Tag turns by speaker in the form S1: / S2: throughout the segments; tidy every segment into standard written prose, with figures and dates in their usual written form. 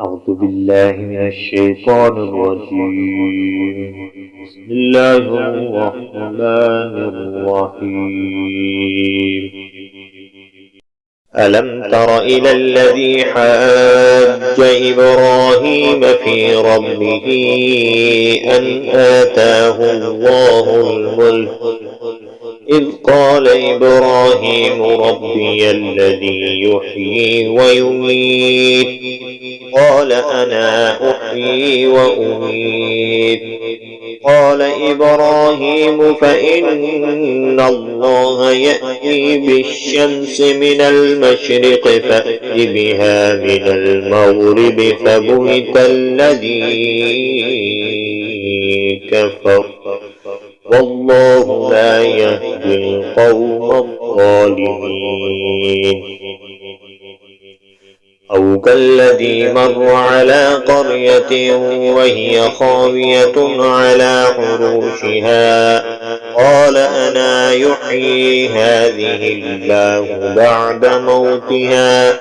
S1: أعوذ بالله من الشيطان الرجيم. بسم الله الرحمن الرحيم. ألم تر إلى الذي حاج إبراهيم في ربه أن آتاه الله الملك إذ قال إبراهيم ربي الذي يحيي ويميت قال أنا أحيي وأميت قال إبراهيم فإن الله يأتي بالشمس من المشرق فأت بها من المغرب فبهت الذي كفر والله لا يهدي القوم الظالمين. أو كالذي مر على قرية وهي خاوية على عروشها قال أنا يحيي هذه الله بعد موتها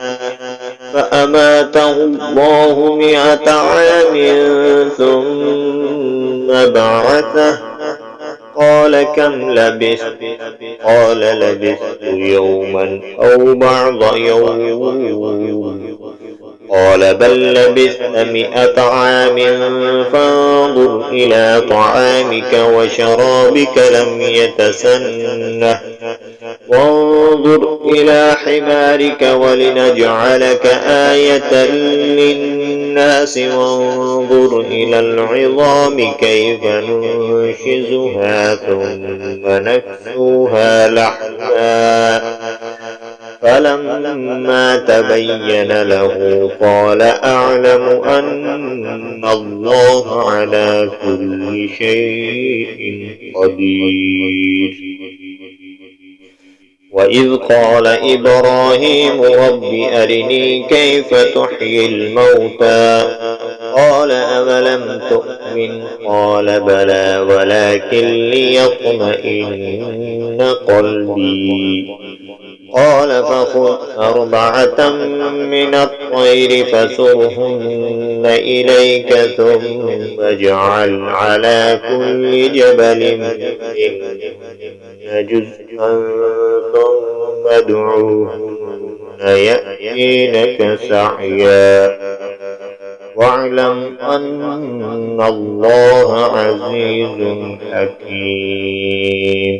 S1: فأماته الله 100 عام ثم بعثه قال كم لبثت قال لبثت يوما أو بعض يوم قال بل لبثت 100 عام فانظر إلى طعامك وشرابك لم يتسنه وانظر إلى حمارك ولنجعلك آية للناس وانظر إلى العظام كيف ننشزها ثم نكسوها لحما فلما تبين له قال أعلم أن الله على كل شيء قدير. وإذ قال إبراهيم رب أرني كيف تحيي الموتى قال أولم تؤمن قال بلى ولكن ليطمئن قلبي قال فخذ 4 من الطير فصرهن إليك ثم اجعل على كل جبل منهن جزءا ثم ادعوهن يأتينك سعيا واعلم أن الله عزيز حكيم.